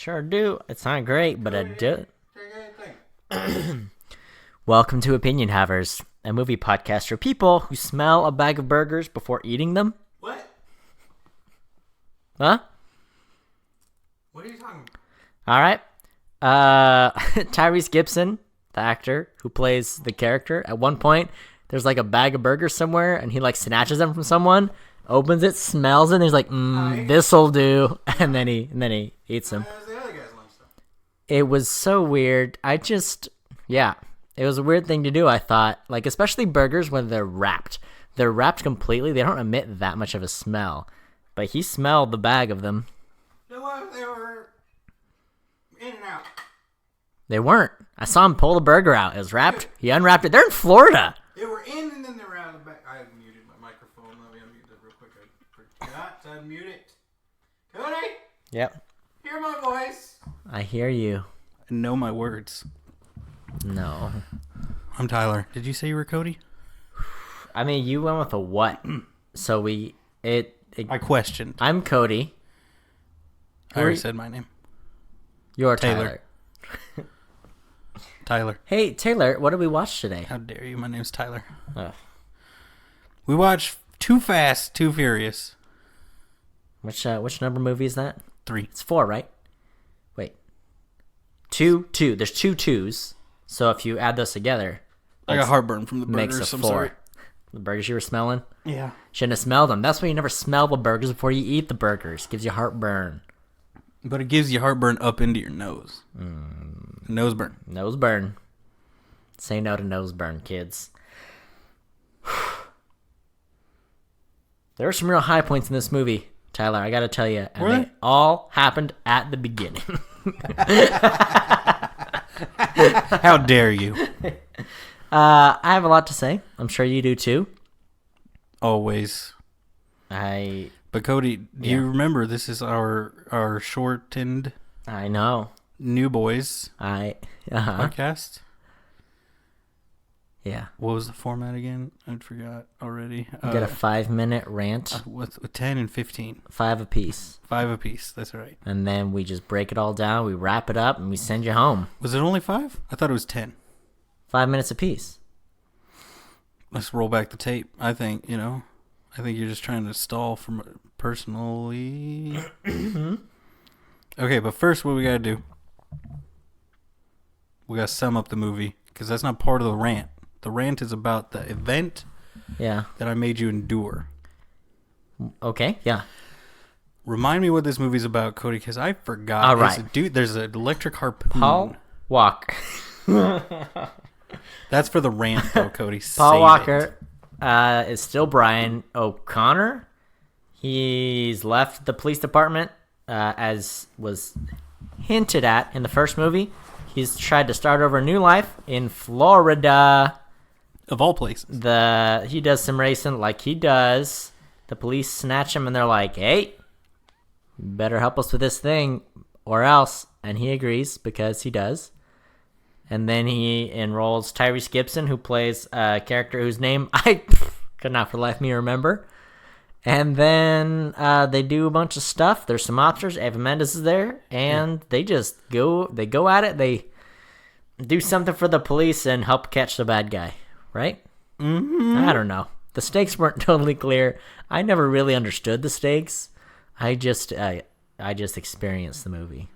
Sure do. It's not great, but I do. Welcome to Opinion Havers, a movie podcast for people who smell a bag of burgers before eating them. What? Huh? What are you talking about? All right. Tyrese Gibson, the actor who plays the character, at one point, there's like a bag of burgers somewhere, and he like snatches them from someone, opens it, smells it, and he's like, this'll do, and then he eats them. It was so weird. It was a weird thing to do, I thought. Like, especially burgers when they're wrapped. They're wrapped completely. They don't emit that much of a smell. But he smelled the bag of them. No, they were in and out. They weren't. I saw him pull the burger out. It was wrapped. He unwrapped it. They're in Florida. They were in and then they were out of the back. I muted my microphone. Let me unmute that real quick. I forgot to unmute it. Cody? Yep. Hear my voice. I hear you. And know my words. No. I'm Tyler. Did you say you were Cody? I mean, you went with a what? So I questioned. I'm Cody. I already said my name. You're Taylor. Tyler. Hey, Taylor, what did we watch today? How dare you? My name's Tyler. Oh. We watched Too Fast, Too Furious. Which number movie is that? 3. It's 4, right? Wait. 2. There's 2 twos. So if you add those together, I got heartburn from the burgers. Makes a I'm 4. sorry. The burgers you were smelling? Yeah. Shouldn't have smelled them. That's why you never smell the burgers before you eat the burgers. Gives you heartburn. But it gives you heartburn up into your nose. Nose burn. Nose burn. Say no to nose burn, kids. There were some real high points in this movie, Tyler. I gotta tell you. And they all happened at the beginning. How dare you? I have a lot to say. I'm sure you do too. Always. But Cody, do you remember this is our shortened I know. New Boyz podcast? Yeah. What was the format again? I forgot already. You got a 5-minute rant. What's 10 and 15? 5 apiece. 5 apiece. That's right. And then we just break it all down. We wrap it up and we send you home. Was it only 5? I thought it was 10. 5 minutes apiece. Let's roll back the tape. I think you're just trying to stall from personally. Okay, but first, what we gotta do? We gotta sum up the movie because that's not part of the rant. The rant is about the event that I made you endure. Okay, yeah. Remind me what this movie's about, Cody, because I forgot. All right. Dude, there's an electric harpoon. Paul Walker. That's for the rant, though, Cody. Paul Walker is still Brian O'Connor. He's left the police department, as was hinted at in the first movie. He's tried to start over a new life in Florida. Of all places. He does some racing like he does. The police snatch him and they're like, hey, you better help us with this thing or else. And he agrees because he does. And then he enrolls Tyrese Gibson, who plays a character whose name I could not for the life of me remember. And then they do a bunch of stuff. There's some officers. Eva Mendes is there. And they just go at it. They do something for the police and help catch the bad guy. Right? Mm-hmm. I don't know. The stakes weren't totally clear. I never really understood the stakes. I just experienced the movie.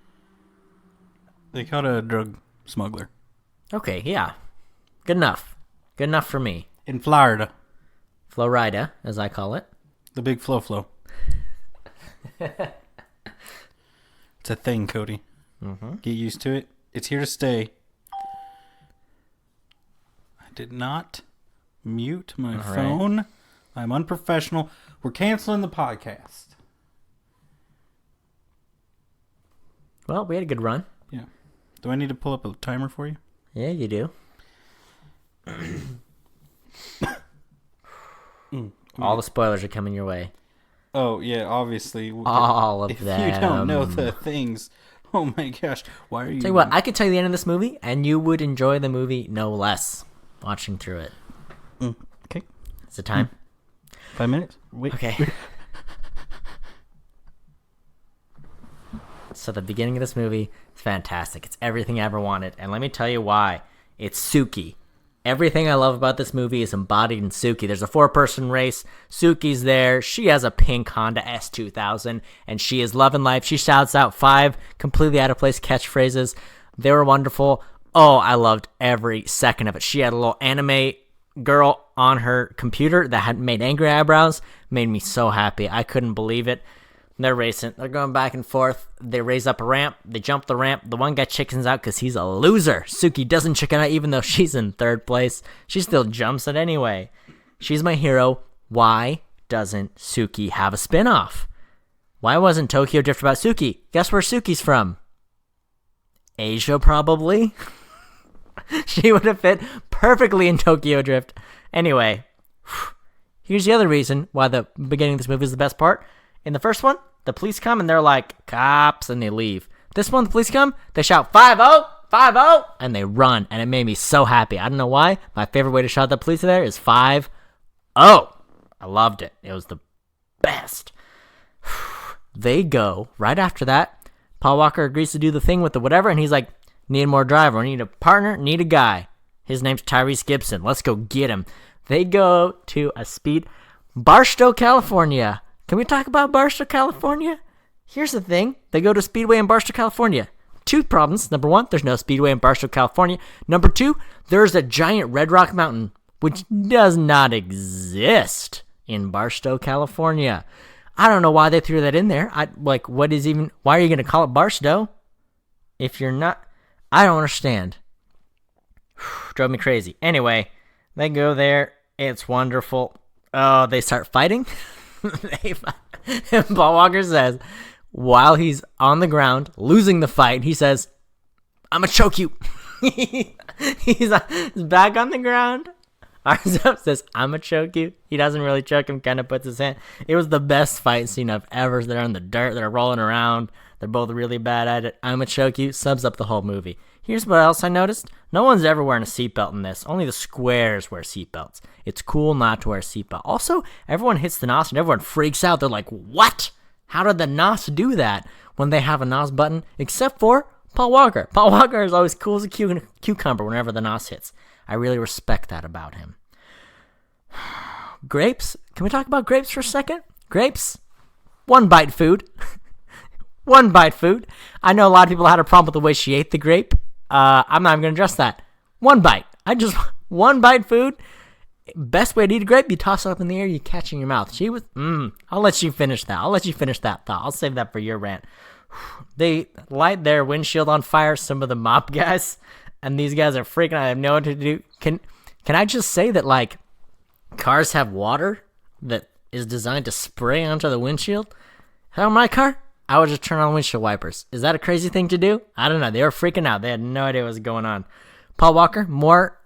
They caught a drug smuggler. Okay, yeah. Good enough. Good enough for me. In Florida. Florida, as I call it. The big flow. It's a thing, Cody. Mm-hmm. Get used to it. It's here to stay. I did not mute my phone. Right. I'm unprofessional. We're canceling the podcast. Well, we had a good run. Yeah. Do I need to pull up a timer for you? Yeah, you do. All the spoilers are coming your way. Oh, yeah, obviously. All of them. If you don't know the things, oh my gosh, why are you... Tell you what, I could tell you the end of this movie, and you would enjoy the movie no less watching through it. Okay. Is it time? 5 minutes? Wait. Okay. So the beginning of this movie is fantastic. It's everything I ever wanted. And let me tell you why. It's Suki. Everything I love about this movie is embodied in Suki. There's a 4-person race. Suki's there. She has a pink Honda S2000, and she is loving life. She shouts out 5 completely out of place catchphrases. They were wonderful. Oh, I loved every second of it. She had a little anime girl on her computer that had made angry eyebrows. Made me so happy. I couldn't believe it. They're racing. They're going back and forth. They raise up a ramp. They jump the ramp. The one guy chickens out because he's a loser. Suki doesn't chicken out even though she's in 3rd place. She still jumps it anyway. She's my hero. Why doesn't Suki have a spinoff? Why wasn't Tokyo Drift about Suki? Guess where Suki's from? Asia, probably. She would have fit perfectly in Tokyo Drift. Anyway, here's the other reason why the beginning of this movie is the best part. In the first one, the police come and they're like, cops, and they leave. This one, the police come, they shout, 5-0, 5-0, and they run, and it made me so happy. I don't know why. My favorite way to shout the police there is 5-0. I loved it. It was the best. They go, right after that, Paul Walker agrees to do the thing with the whatever, and he's like, need more driver, I need a partner, need a guy. His name's Tyrese Gibson. Let's go get him. They go to a Barstow, California. Can we talk about Barstow, California? Here's the thing. They go to Speedway in Barstow, California. 2 problems. Number 1, there's no Speedway in Barstow, California. Number 2, there's a giant Red Rock Mountain, which does not exist in Barstow, California. I don't know why they threw that in there. Why are you going to call it Barstow? If you're not, I don't understand. Drove me crazy. Anyway, they go there. It's wonderful. Oh, they start fighting. And Paul Walker says, while he's on the ground losing the fight, he says, I'm gonna choke you. He's back on the ground, arms up, says, I'm gonna choke you. He doesn't really choke him, kind of puts his hand. It was the best fight scene I've ever. They're in the dirt, they're rolling around, they're both really bad at it. I'm gonna choke you sums up the whole movie. Here's what else I noticed. No one's ever wearing a seatbelt in this. Only the squares wear seatbelts. It's cool not to wear a seatbelt. Also, everyone hits the NOS and everyone freaks out. They're like, what? How did the NOS do that when they have a NOS button? Except for Paul Walker. Paul Walker is always cool as a cucumber whenever the NOS hits. I really respect that about him. Grapes? Can we talk about grapes for a second? Grapes? 1 bite food. 1 bite food. I know a lot of people had a problem with the way she ate the grape. I'm not even going to address that. 1 bite. 1 bite food. Best way to eat a grape, you toss it up in the air, you catch it in your mouth. She was, I'll let you finish that. I'll let you finish that thought. I'll save that for your rant. They light their windshield on fire, some of the mop guys, and these guys are freaking out. I have no what to do. Can I just say that, like, cars have water that is designed to spray onto the windshield? How my car? I would just turn on windshield wipers. Is that a crazy thing to do? I don't know. They were freaking out. They had no idea what was going on. Paul Walker, more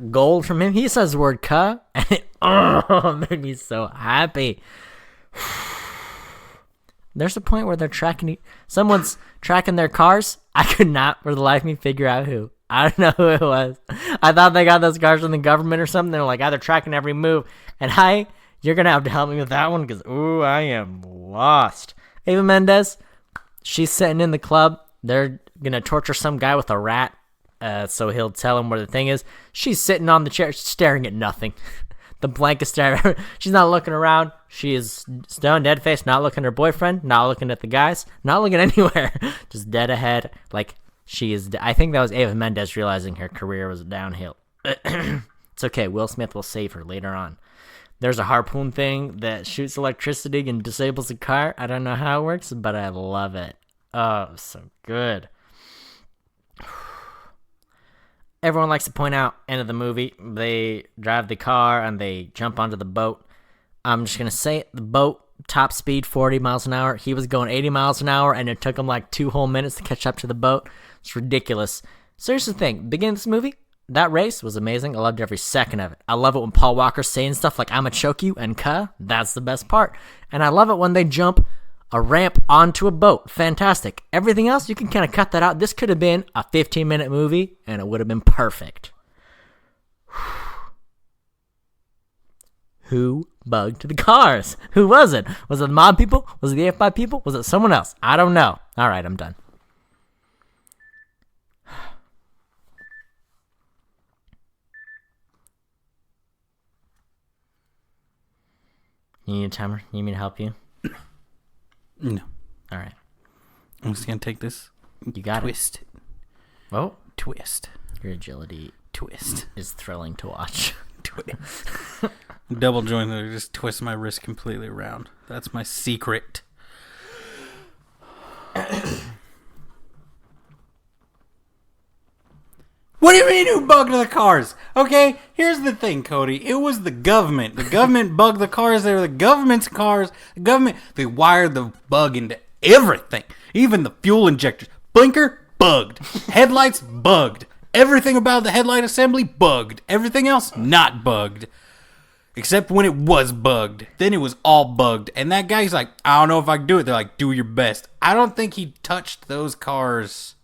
gold from him. He says the word "cuh," and it made me so happy. There's a point where someone's tracking their cars. I could not, for the life of me, figure out who. I don't know who it was. I thought they got those cars from the government or something. They're like, they're tracking every move. And you're going to have to help me with that one because, I am lost. Ava Mendes, she's sitting in the club. They're going to torture some guy with a rat, so he'll tell him where the thing is. She's sitting on the chair, staring at nothing. The blankest stare. She's not looking around. She is stone dead face, not looking at her boyfriend, not looking at the guys, not looking anywhere. Just dead ahead. Like, she is. I think that was Ava Mendes realizing her career was downhill. It's okay. Will Smith will save her later on. There's a harpoon thing that shoots electricity and disables a car. I don't know how it works, but I love it. Oh, so good. Everyone likes to point out, end of the movie, they drive the car and they jump onto the boat. I'm just going to say it, the boat, top speed, 40 miles an hour. He was going 80 miles an hour, and it took him like 2 whole minutes to catch up to the boat. It's ridiculous. So here's the thing. Beginning of this movie, that race was amazing. I loved every second of it. I love it when Paul Walker's saying stuff like, I'ma choke you, and cuh. That's the best part. And I love it when they jump a ramp onto a boat. Fantastic. Everything else, you can kind of cut that out. This could have been a 15-minute movie, and it would have been perfect. Who bugged the cars? Who was it? Was it the mob people? Was it the FBI people? Was it someone else? I don't know. All right, I'm done. You need a timer? You need me to help you? No. All right. I'm just going to take this. You got twist. it. Oh. Twist. Your agility Twist. is thrilling to watch. Twist. Double jointed. Just twist my wrist completely around. That's my secret. What do you mean who bugged the cars? Okay, here's the thing, Cody. It was the government. The government bugged the cars. They were the government's cars. The government, they wired the bug into everything. Even the fuel injectors. Blinker, bugged. Headlights, bugged. Everything about the headlight assembly, bugged. Everything else, not bugged. Except when it was bugged. Then it was all bugged. And that guy's like, I don't know if I can do it. They're like, do your best. I don't think he touched those cars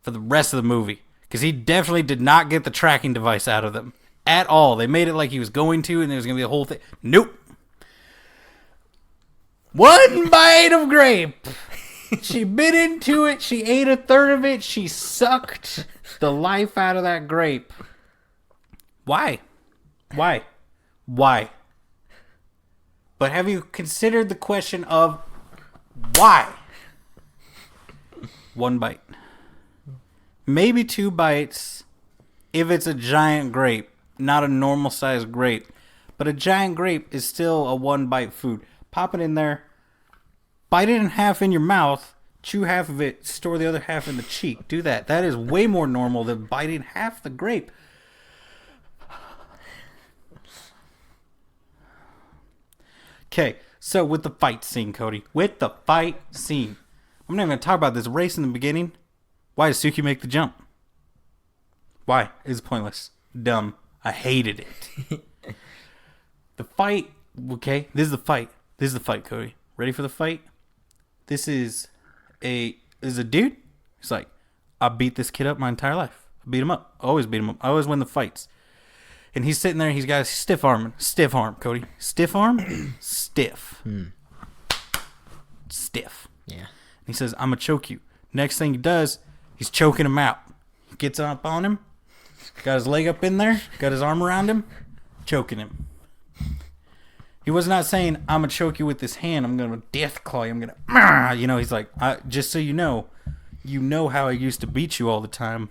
for the rest of the movie. Because he definitely did not get the tracking device out of them. At all. They made it like he was going to, and there was going to be a whole thing. Nope. One bite of grape. She bit into it. She ate a third of it. She sucked the life out of that grape. Why? Why? Why? But have you considered the question of why? One bite. Maybe 2 bites if it's a giant grape, not a normal sized grape. But a giant grape is still a 1 bite food. Pop it in there, bite it in half in your mouth, chew half of it, store the other half in the cheek. Do that. That is way more normal than biting half the grape. Okay, so with the fight scene, Cody. With the fight scene. I'm not even going to talk about this race in the beginning. Why does Suki make the jump? Why? It's pointless. Dumb. I hated it. The fight. Okay, this is the fight. This is the fight, Cody. Ready for the fight? This is a dude. He's like, I beat this kid up my entire life. I beat him up. Always beat him up. I always win the fights. And he's sitting there. He's got a stiff arm, Cody. Stiff arm? Stiff. Stiff. Yeah. And he says, I'm going to choke you. Next thing he does, he's choking him out. He gets up on him. Got his leg up in there. Got his arm around him. Choking him. He was not saying, I'm going to choke you with this hand. I'm going to death claw you. I'm going to... You know, he's like, just so you know how I used to beat you all the time.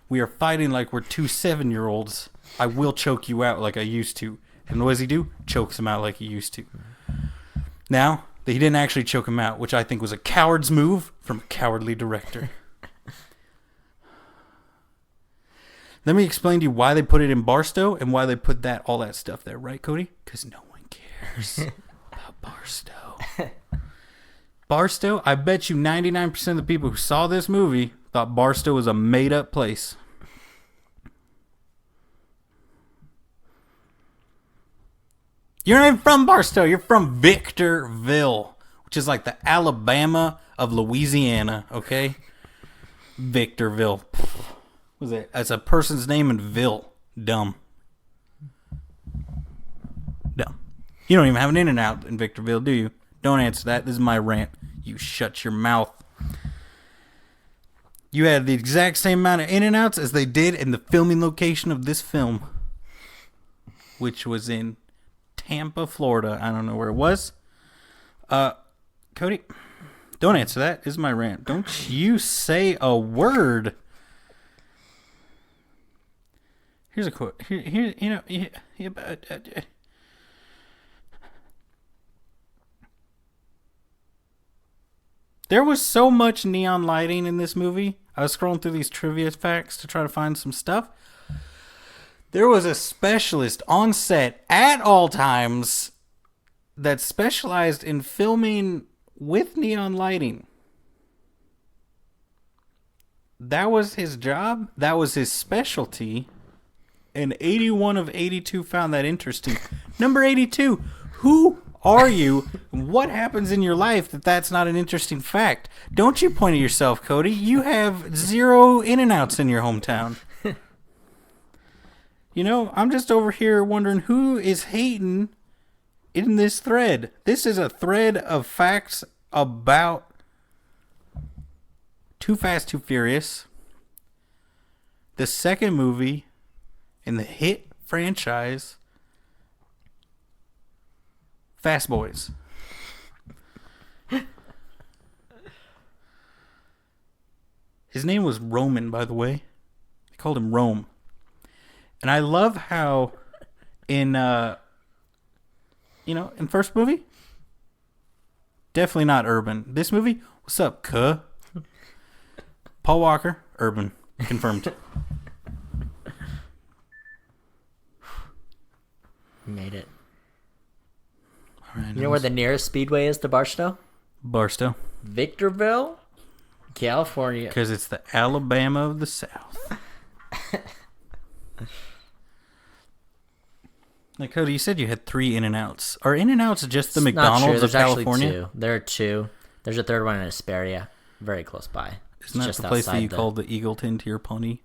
We are fighting like we're 2 7-year-olds. I will choke you out like I used to. And what does he do? Chokes him out like he used to. Now, he didn't actually choke him out, which I think was a coward's move from a cowardly director. Let me explain to you why they put it in Barstow and why they put all that stuff there, right, Cody? Because no one cares about Barstow. Barstow, I bet you 99% of the people who saw this movie thought Barstow was a made-up place. You're not even from Barstow. You're from Victorville, which is like the Alabama of Louisiana, okay? Victorville. What is it? That's a person's name in Ville. Dumb. Dumb. You don't even have an In-N-Out in Victorville, do you? Don't answer that. This is my rant. You shut your mouth. You had the exact same amount of In-N-Outs as they did in the filming location of this film, which was in Tampa, Florida. I don't know where it was. Cody, don't answer that. This is my rant. Don't you say a word. Here's a quote. Here, you know, there was so much neon lighting in this movie. I was scrolling through these trivia facts to try to find some stuff. There was a specialist on set at all times that specialized in filming with neon lighting. That was his job. That was his specialty. And 81 of 82 found that interesting. Number 82, who are you? What happens in your life that's not an interesting fact? Don't you point at yourself, Cody. You have 0 In-N-Outs in your hometown. I'm just over here wondering who is hating in this thread. This is a thread of facts about Too Fast, Too Furious, the second movie in the hit franchise, Fast Boys. His name was Roman, by the way. They called him Rome. And I love how in first movie, definitely not urban. This movie, what's up, cuh? Paul Walker, urban. Confirmed. Made it. All right, You know where the nearest speedway is to Barstow? Barstow. Victorville, California. Because it's the Alabama of the South. Like, Cody, you said you had 3 In-N-Outs. Are In-N-Outs just the It's not true. McDonald's of There's California? actually 2. There are 2. There's a third one in Hesperia, very close by. Isn't that the place that you called the Eagleton to your pony?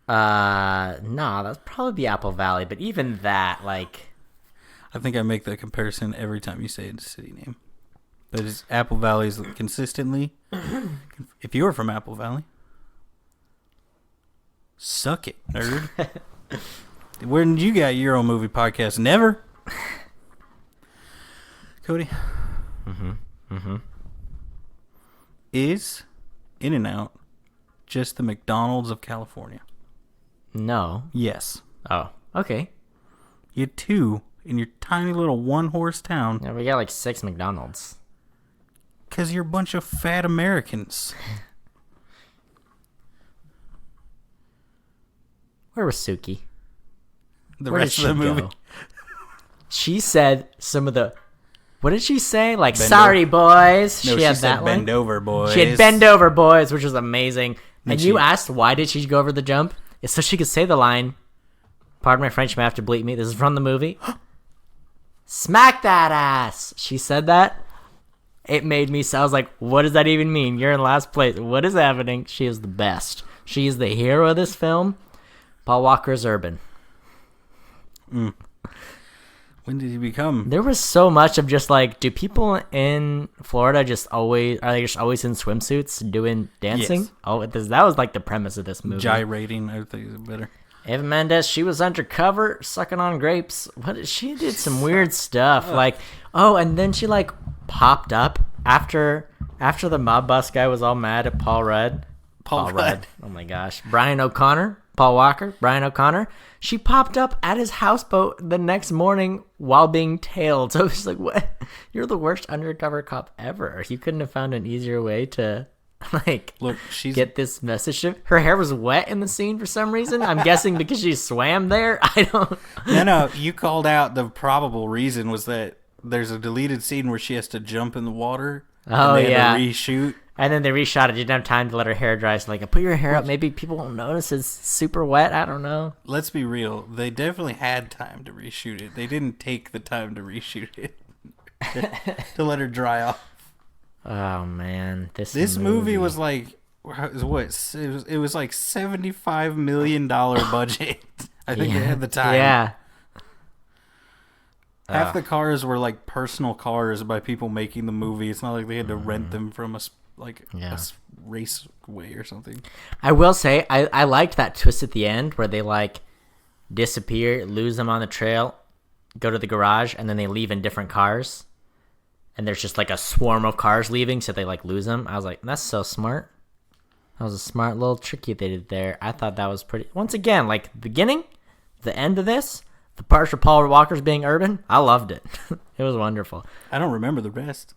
No, that's probably the Apple Valley. But even that, like, I think I make that comparison every time you say a city name. But it's Apple Valley's consistently. If you were from Apple Valley, suck it, nerd. When you got your own movie podcast? Never. Cody. Is In-N-Out just the McDonald's of California? no. Yes. Oh, okay. You had 2 in your tiny little one-horse town Yeah, we got like 6 McDonald's. because you're a bunch of fat Americans. Where was Suki? The Where rest did of the she movie. go? She said some of the. What did she say? Like, Bend sorry, boys. No, she had said that one. bend over, boys. She had bend over, boys, which was amazing. And she- you asked why did she go over the jump? It's so she could say the line. Pardon my French, you may have to bleep me. This is from the movie. Smack that ass. She said that. It made me. So I was like, what does that even mean? You're in last place. What is happening? She is the best. She is the hero of this film. Paul Walker is urban. When did he become? There was so much of just like, do people in Florida just always are they just always in swimsuits doing dancing? Yes. Oh, that was like the premise of this movie. Gyrating, I think is better. Eva Mendes, she was undercover sucking on grapes. She did some weird stuff. Like, oh, and then she like popped up after the mob boss guy was all mad at Paul Rudd. Paul Rudd. Oh my gosh. Brian O'Connor. Paul Walker, Brian O'Connor. She popped up at his houseboat the next morning while being tailed. So it's like, what? You're the worst undercover cop ever. You couldn't have found an easier way to, like, Look, she's get this message to her. Hair was wet in the scene for some reason. I'm guessing because she swam there. I don't. no. You called out the probable reason was that there's a deleted scene where she has to jump in the water. Oh, and they yeah. had to reshoot. And then they reshot it. Didn't have time to let her hair dry. So like, put your hair up. Maybe people won't notice it's super wet. I don't know. Let's be real. They definitely had time to reshoot it. They didn't take the time to reshoot it to let her dry off. Oh man, This movie was like what? It was like $75 million budget. I think they had the time. Yeah. Half the cars were like personal cars by people making the movie. It's not like they had to rent them from a raceway or something. I will say, I liked that twist at the end where they like disappear, lose them on the trail, go to the garage, and then they leave in different cars. And there's just like a swarm of cars leaving, so they like lose them. I was like, that's so smart. That was a smart little trick they did there. I thought that was pretty. Once again, like the beginning, the end of this, the parts where Paul Walker's being urban, I loved it. It was wonderful. I don't remember the rest.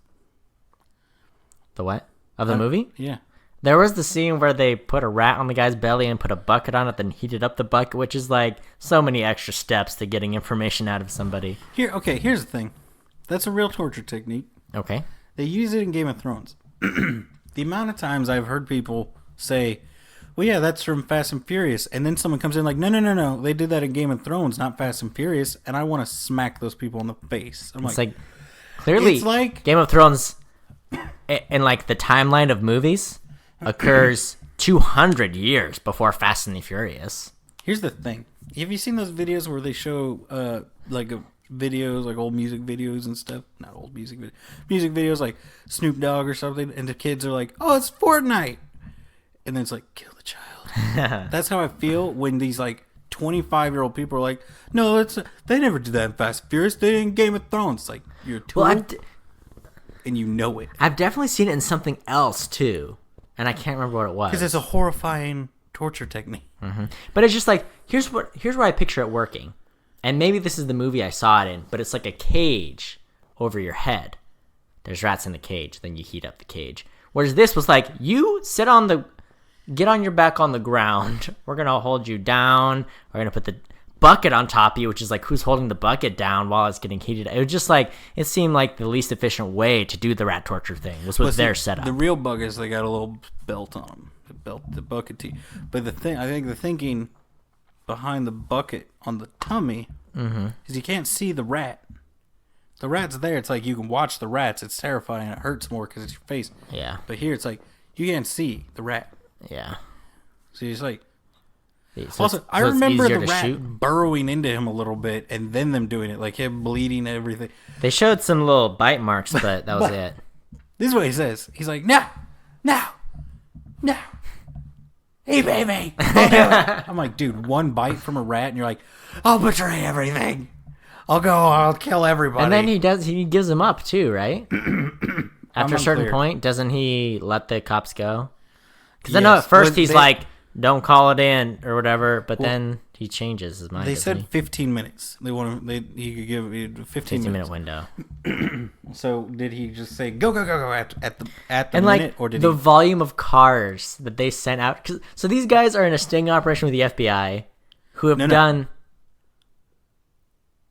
The what? Of the movie? Yeah. There was the scene where they put a rat on the guy's belly and put a bucket on it, then heated up the bucket, which is like so many extra steps to getting information out of somebody. Here's the thing. That's a real torture technique. Okay. They use it in Game of Thrones. The amount of times I've heard people say, well, yeah, that's from Fast and Furious. And then someone comes in like, no. They did that in Game of Thrones, not Fast and Furious. And I want to smack those people in the face. I'm It's like clearly It's like- Game of Thrones in like the timeline of movies occurs 200 years before Fast and the Furious. here's the thing. Have you seen those videos where they show videos, like old music videos and stuff? Not old music videos like Snoop Dogg or something, and the kids are like, "Oh, it's Fortnite," and then it's like, "Kill the child." That's how I feel when these like 25-year-old people are like, "No, they never did that in Fast and Furious. They did in Game of Thrones." It's like, you're a tool, and you know it. I've definitely seen it in something else too, and I can't remember what it was. Because it's a horrifying torture technique. Mm-hmm. But it's just like, here's where I picture it working. And maybe this is the movie I saw it in, but it's like a cage over your head. There's rats in the cage, then you heat up the cage. Whereas this was like, you get on your back on the ground. We're going to hold you down. We're going to put the bucket on top of you, which is like, who's holding the bucket down while it's getting heated? It was just like, it seemed like the least efficient way to do the rat torture thing was with their setup. The real bug is they got a little belt on them. The bucket tea. But I think the thinking behind the bucket on the tummy is you can't see the rat. The rat's there. It's like you can watch the rats. It's terrifying. It hurts more because it's your face. Yeah. But here it's like you can't see the rat. Yeah. So you're just like. So also, I remember the rat shoot. burrowing into him a little bit and then them doing it, like him bleeding and everything. They showed some little bite marks, but that was it. This is what he says. He's like, no. Hey, baby. I'm like, dude, one bite from a rat, and you're like, I'll betray everything. I'll kill everybody. And then he gives them up too, right? After a certain point, doesn't he let the cops go? Because I know at first he's like, don't call it in or whatever, but then he changes his mind. They said 15 minutes. He could give a 15-minute window. So did he just say go at the and minute, like or did the volume of cars that they sent out? So these guys are in a sting operation with the FBI, who have done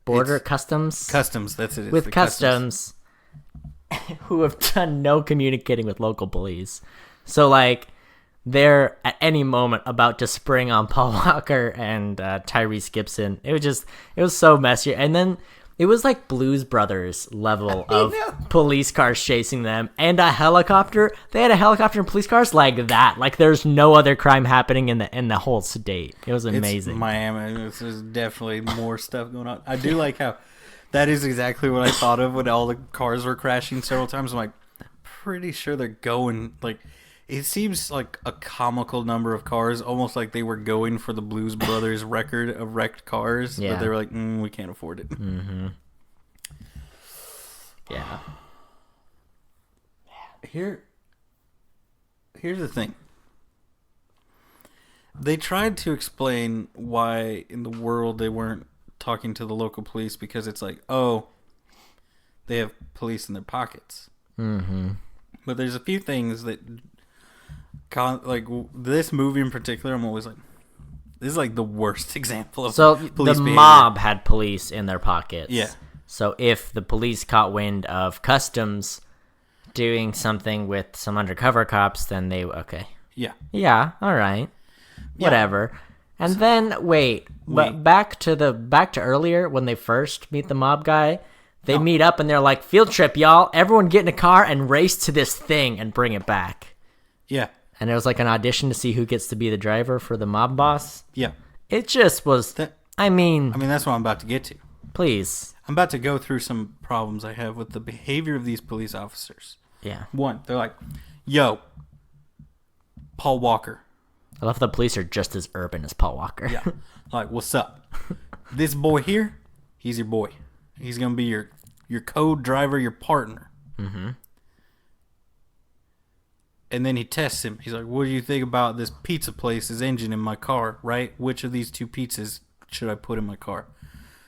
border customs. That's it. With customs, who have done no communicating with local police. So like, they're at any moment about to spring on Paul Walker and Tyrese Gibson. It was so messy. And then it was like Blues Brothers level of police cars chasing them and a helicopter. They had a helicopter and police cars like that. Like there's no other crime happening in the whole state. It was amazing. It's Miami. There's definitely more stuff going on. I do like how that is exactly what I thought of when all the cars were crashing several times. I'm like, pretty sure they're going like. It seems like a comical number of cars, almost like they were going for the Blues Brothers record of wrecked cars, but they were like, we can't afford it. Mm-hmm. Yeah. Here's the thing. They tried to explain why in the world they weren't talking to the local police because it's like, oh, they have police in their pockets. Mm-hmm. But there's a few things that... like this movie in particular, I'm always like, this is like the worst example of police behavior. Mob had police in their pockets. Yeah. So if the police caught wind of customs doing something with some undercover cops, then they Yeah. Yeah. All right. Yeah. Whatever. And then but back to earlier when they first meet the mob guy. They meet up and they're like, field trip, y'all. Everyone get in a car and race to this thing and bring it back. Yeah. And it was like an audition to see who gets to be the driver for the mob boss. Yeah. It just was... I mean, that's what I'm about to get to. Please. I'm about to go through some problems I have with the behavior of these police officers. Yeah. One, they're like, yo, Paul Walker. I love the police are just as urban as Paul Walker. Yeah. Like, what's up? This boy here, he's your boy. He's going to be your co-driver, your partner. Mm-hmm. And then he tests him. He's like, what do you think about this pizza place's engine in my car, right? Which of these two pizzas should I put in my car?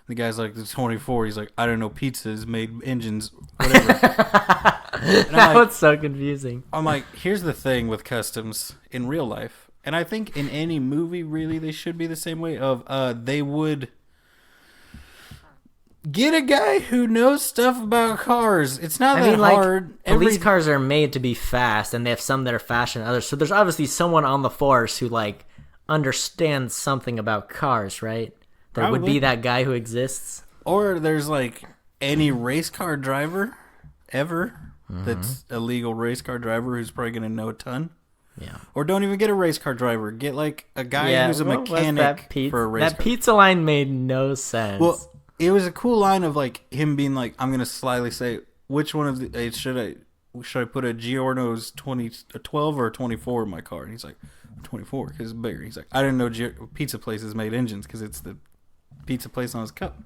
The guy's like, it's 24. He's like, I don't know, pizzas made engines, whatever. That was so confusing. I'm like, here's the thing with customs in real life. And I think in any movie, really, they should be the same way of they would... Get a guy who knows stuff about cars. It's not that hard. Police cars are made to be fast, and they have some that are faster than others. So there's obviously someone on the force who understands something about cars, right? There would be that guy who exists. Or there's any race car driver ever that's a legal race car driver who's probably going to know a ton. Yeah. Or don't even get a race car driver. Get like a guy who's a what was mechanic for a race That car. pizza line made no sense. Well, it was a cool line of like him being like, I'm gonna slyly say, which one of the should I put a Giorno's 12 or 24 in my car? And he's like, 24 because it's bigger. He's like, I didn't know pizza places made engines because it's the pizza place on his cup.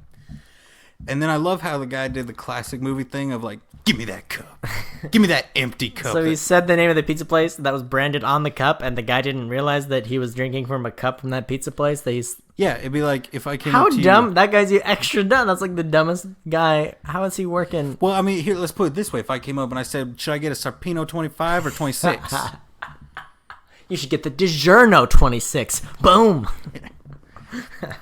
And then I love how the guy did the classic movie thing of like, give me that cup. Give me that empty cup. So he said the name of the pizza place that was branded on the cup, and the guy didn't realize that he was drinking from a cup from that pizza place. Yeah, it'd be like if I came How up to dumb. you. That guy's extra dumb. That's like the dumbest guy. How is he working? Well, I mean, here, let's put it this way. If I came up and I said, should I get a Sarpino 25 or 26? You should get the DiGiorno 26. Boom.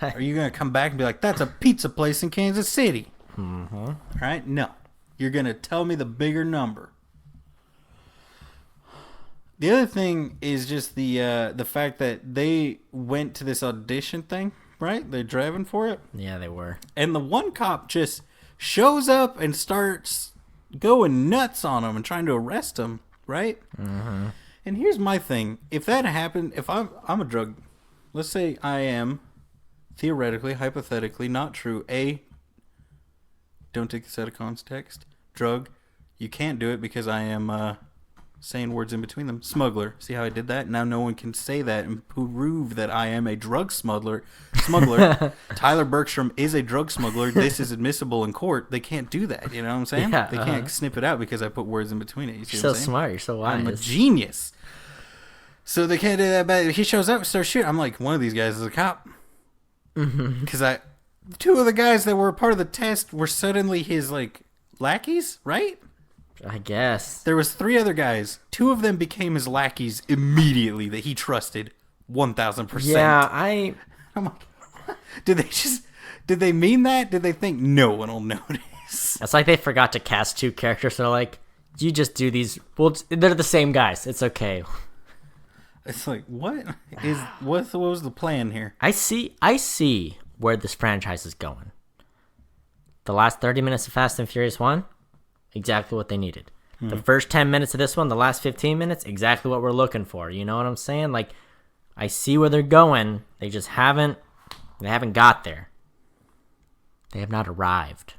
Are you going to come back and be like, that's a pizza place in Kansas City? Mm-hmm. All right? No. You're going to tell me the bigger number. The other thing is just the fact that they went to this audition thing, right? They're driving for it. Yeah, they were. And the one cop just shows up and starts going nuts on him and trying to arrest him, right? Mm-hmm. And here's my thing. If that happened, if I'm a drug, let's say I am, theoretically, hypothetically, not true, don't take this out of context, drug, you can't do it because I am saying words in between them, smuggler. See how I did that? Now no one can say that and prove that I am a drug smuggler. Tyler Bergstrom is a drug smuggler. This is admissible in court. They can't do that. You know what I'm saying? Yeah, they can't snip it out because I put words in between it. You see You're what so I'm saying? smart. You're so wise. I'm a genius. So they can't do that. But he shows up and starts shooting. I'm like, one of these guys is a cop. Because two of the guys that were part of the test were suddenly his like lackeys, right? I guess. There was 3 other guys. 2 of them became his lackeys immediately that he trusted 1,000%. Yeah, I'm like, did they mean that? Did they think no one will notice? It's like they forgot to cast 2 characters. So they're like, you just do these. Well, they're the same guys. It's okay. It's like, what was the plan here? I see where this franchise is going. The last 30 minutes of Fast and Furious 1, exactly what they needed. The first 10 minutes of this one, the last 15 minutes, exactly what we're looking for. You know what I'm saying? Like, I see where they're going. They just haven't got there. They have not arrived.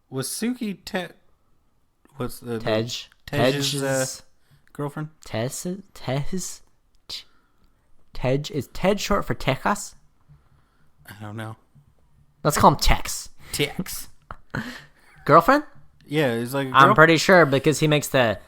Was Suki what's the Tej's girlfriend? Tej is Tej short for Texas? I don't know. Let's call him Tex. Tex. Girlfriend? Yeah, it's like a girl. I'm pretty sure because he makes the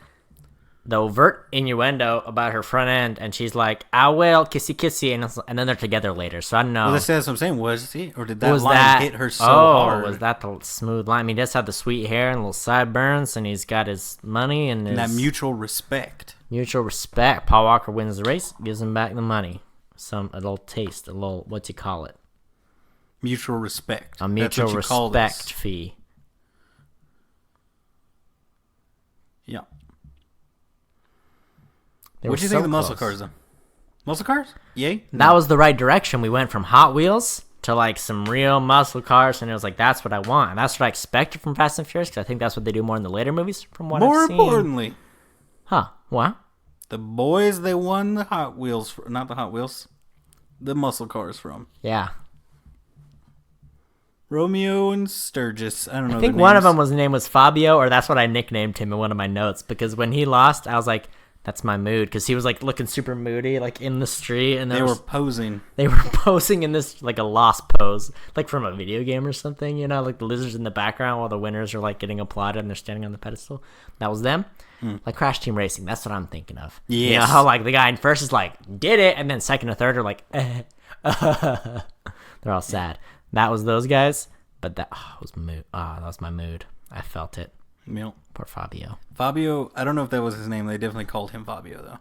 overt innuendo about her front end, and she's like, "I will kissy kissy," and then they're together later. So I don't know. Well, that's what I'm saying. Was he, or did that line hit her so hard? Was that the smooth line? I mean, he does have the sweet hair and little sideburns, and he's got his money and that mutual respect. Mutual respect. Paul Walker wins the race, gives him back the money. A little taste, a little, what you call it? Mutual respect. A mutual respect fee. Yeah. What do you think of the muscle cars, though? Muscle cars? Yay? That was the right direction. We went from Hot Wheels to like some real muscle cars, and it was like, that's what I want. And that's what I expected from Fast and Furious, because I think that's what they do more in the later movies, from what I've seen. More importantly. Huh. What? The boys they won the Hot Wheels, not the Hot Wheels, the muscle cars from. Yeah. Romeo and Sturgis. I don't know. I think one of them name was Fabio, or that's what I nicknamed him in one of my notes, because when he lost, I was like, that's my mood, because he was like looking super moody, like in the street, and they were posing. They were posing in this like a lost pose, like from a video game or something, you know, like the lizards in the background while the winners are like getting applauded and they're standing on the pedestal. That was them. Like Crash Team Racing. That's what I'm thinking of. Yes. You know how like the guy in first is like, did it, and then second or third are like, they're all sad. That was those guys, but that was mood. That was my mood. I felt it. Yep. Poor Fabio. Fabio, I don't know if that was his name. They definitely called him Fabio, though.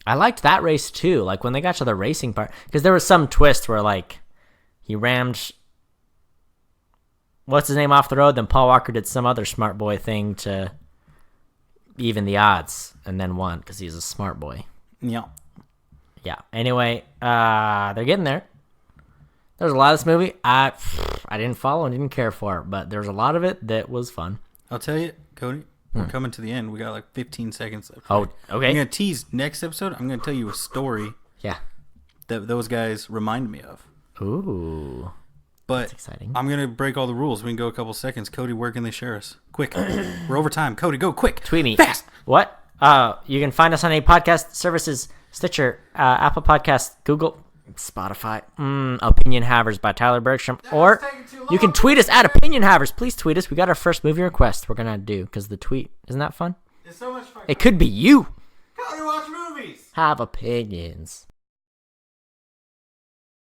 I liked that race, too. Like, when they got to the racing part. Because there was some twist where, like, he rammed... What's his name off the road? Then Paul Walker did some other smart boy thing to even the odds. And then won, because he's a smart boy. Yeah. Yeah. Anyway, they're getting there. There's a lot of this movie I didn't follow and didn't care for, but there's a lot of it that was fun. I'll tell you, Cody, we're coming to the end. We got like 15 seconds left. Oh, okay. I'm going to tease next episode. I'm going to tell you a story Yeah. that those guys remind me of. Ooh. But That's exciting. I'm going to break all the rules. We can go a couple seconds. Cody, where can they share us? Quick. We're over time. Cody, go quick. Tweet me. Fast. What? You can find us on a podcast services, Stitcher, Apple Podcasts, Google, Spotify, Opinion Havers by Tyler Bergstrom. Or you can tweet us at Opinion Havers. Please tweet us. We got our first movie request we're going to do because the tweet. Isn't that fun? It's so much fun. It could be you. Cody, watch movies. Have opinions.